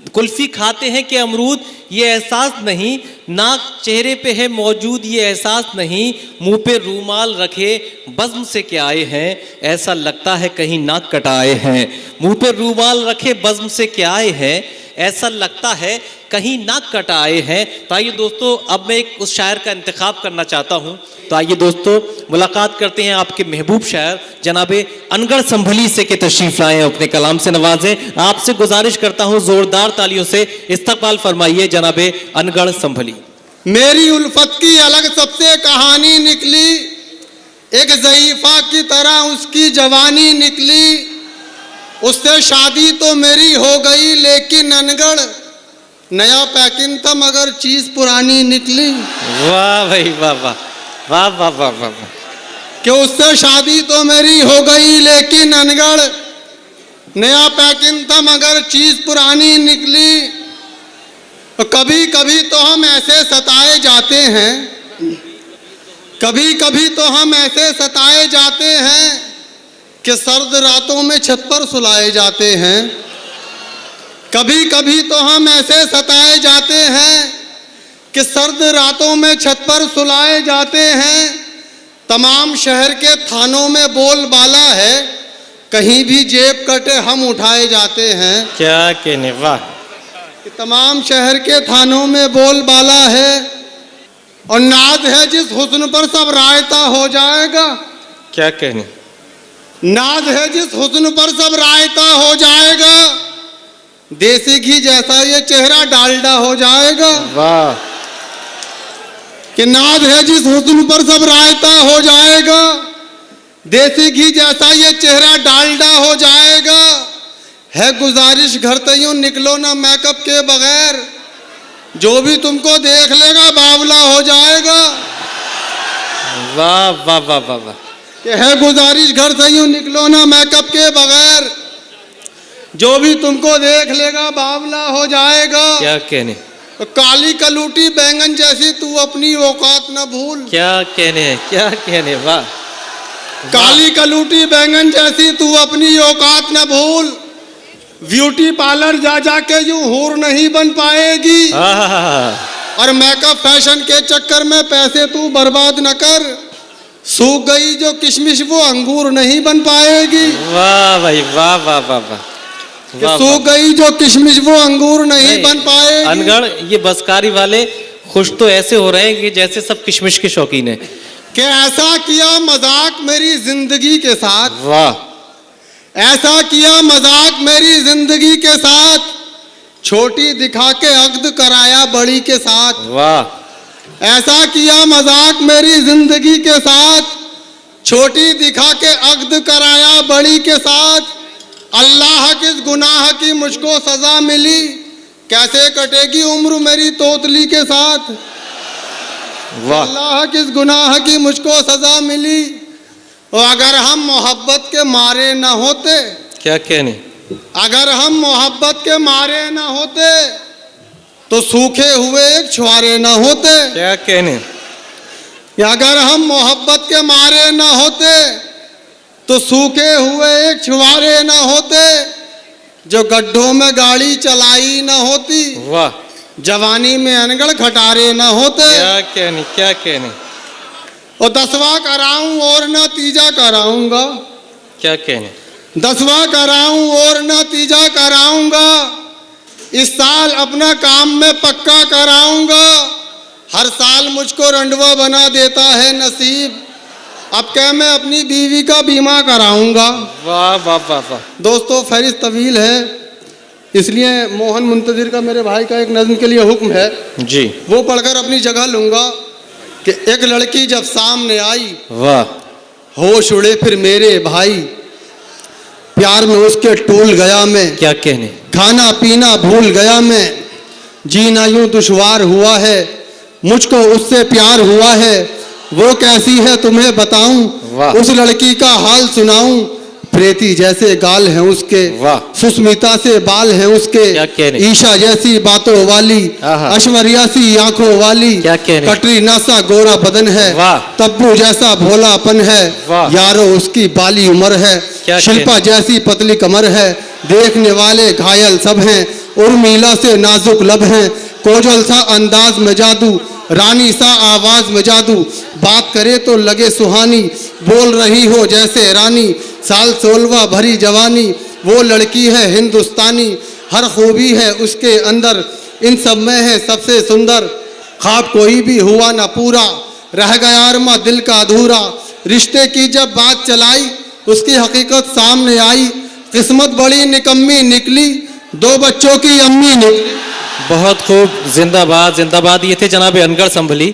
कुल्फी खाते हैं कि अमरूद ये एहसास नहीं, नाक चेहरे पे है मौजूद ये एहसास नहीं, मुंह पे रूमाल रखे बज़्म से क्या आए हैं, ऐसा लगता है कहीं नाक कटाए हैं। मुंह पे रूमाल रखे बज़्म से क्या आए हैं, ऐसा लगता है कहीं नाक कटाए हैं। तो आइए दोस्तों, अब मैं एक उस शायर का इंतखाब करना चाहता हूँ। तो आइए दोस्तों, मुलाकात करते हैं आपके महबूब शायर जनाबे अनगढ़ संभली से के तशरीफ लाए हैं, अपने कलाम से नवाजें। आपसे गुजारिश करता हूँ जोरदार तालियों से इस्तकबाल फरमाइए जनाबे अनगढ़ संभली। मेरी उल्फत की अलग सबसे कहानी निकली, एक ज़ईफ़ा की तरह उसकी जवानी निकली, उससे शादी तो मेरी हो गई लेकिन अनगढ़ नया पैकिंग था मगर चीज पुरानी निकली। वाह भाई वाह वाह वाह वाह वाह वाह वाह। कि उससे शादी तो मेरी हो गई लेकिन अनगढ़ नया पैकिंग था मगर चीज पुरानी निकली। कभी कभी तो हम ऐसे सताए जाते हैं, कभी कभी तो हम ऐसे सताए जाते हैं कि सर्द रातों में छत पर सुलाए जाते हैं। कभी कभी तो हम ऐसे सताए जाते हैं कि सर्द रातों में छत पर सुलाए जाते हैं। तमाम शहर के थानों में बोलबाला है, कहीं भी जेब कटे हम उठाए जाते हैं। क्या कहने, वाह। तमाम शहर के थानों में बोलबाला है और नाज है जिस हुस्न पर सब रायता हो जाएगा। क्या कहने, नाज है जिस हुस्न पर सब रायता हो जाएगा, देसी घी जैसा ये चेहरा डालडा हो जाएगा। वाह। कि नाज है जिस हुस्न पर सब रायता हो जाएगा, देसी घी जैसा ये चेहरा डालडा हो जाएगा। है गुजारिश घर से यूं निकलो ना मेकअप के बगैर, जो भी तुमको देख लेगा बावला हो जाएगा। वाह वाह वाह वाह वाह। कि है गुजारिश घर से यूं निकलो ना मेकअप के बगैर, जो भी तुमको देख लेगा बावला हो जाएगा। क्या कहने, तो काली कलूटी बैंगन जैसी तू अपनी औकात न भूल। क्या कहने, क्या कहने, वाह। काली कलूटी बैंगन जैसी तू अपनी औकात न भूल, ब्यूटी पार्लर जा जाके यूं हूर नहीं बन पाएगी। और मेकअप फैशन के चक्कर में पैसे तू बर्बाद न कर, सूख गई जो किशमिश वो अंगूर नहीं बन पाएगी। वाह भाई वाह वाह वाह वाह। सूख गई जो किशमिश वो अंगूर नहीं बन पाएगी। अनगढ़ ये बसकारी वाले खुश तो ऐसे हो रहे हैं कि जैसे सब किशमिश के शौकीन हैं। कि ऐसा किया मजाक मेरी जिंदगी के साथ, वाह। ऐसा किया मजाक मेरी जिंदगी के साथ, छोटी दिखा के अक्द कराया बड़ी के साथ। वाह। ऐसा किया मजाक मेरी जिंदगी के साथ, छोटी दिखा के अक्द कराया बड़ी के साथ। अल्लाह किस गुनाह की मुझको सजा मिली, कैसे कटेगी उम्र मेरी तोतली के साथ। वाह। अल्लाह किस गुनाह की मुझको सजा मिली, और अगर हम मोहब्बत के मारे न होते। क्या कहने, अगर हम मोहब्बत के मारे न होते तो सूखे हुए एक छुआरे न होते। क्या कहने, अगर हम मोहब्बत के मारे न होते तो सूखे हुए एक छुआरे न होते, जो गड्ढों में गाड़ी चलाई न होती। वाह। जवानी में अनगढ़ खटारे न होते। क्या कहने, क्या कहने, और 10वां कराऊं और न तीजा कराऊंगा। क्या कहने, 10वां कराऊं और न तीजा कराऊंगा, इस साल अपना काम में पक्का कराऊंगा। हर साल मुझको रंडवा बना देता है नसीब, अब क्या मैं अपनी बीवी का बीमा कराऊंगा। वाह वाह वाह वाह। दोस्तों फहरिस्त तवील है, इसलिए मोहन मुंतजिर का मेरे भाई का एक नज़्म के लिए हुक्म है जी, वो पढ़कर अपनी जगह लूंगा। कि एक लड़की जब सामने आई, वाह, होश उड़े फिर मेरे भाई, प्यार में उसके टूल गया मैं। क्या कहने, खाना पीना भूल गया मैं, जीना यूं दुश्वार हुआ है, मुझको उससे प्यार हुआ है। वो कैसी है तुम्हें बताऊं, उस लड़की का हाल सुनाऊं। प्रीति जैसे गाल हैं उसके, सुस्मिता से बाल हैं उसके, ईशा जैसी बातों वाली, ऐश्वर्या सी आंखों वाली, कटरीना सा गोरा बदन है, तब्बू जैसा भोलापन है, यारो उसकी बाली उम्र है, शिल्पा जैसी पतली कमर है, देखने वाले घायल सब हैं, उर्मिला से नाजुक लब हैं, कोजल सा अंदाज में जादू, रानी सा आवाज में जादू, बात करे तो लगे सुहानी, बोल रही हो जैसे रानी, साल 16 भरी जवानी, वो लड़की है हिंदुस्तानी, हर खूबी है उसके अंदर, इन सब में है सबसे सुंदर, ख्वाब कोई भी हुआ ना पूरा, रह गया अरमा दिल का अधूरा, रिश्ते की जब बात चलाई उसकी हकीकत सामने आई, किस्मत बड़ी निकम्मी निकली, 2 बच्चों की अम्मी निकली। बहुत खूब, जिंदाबाद जिंदाबाद। ये थे जनाब अनगढ़ संभली।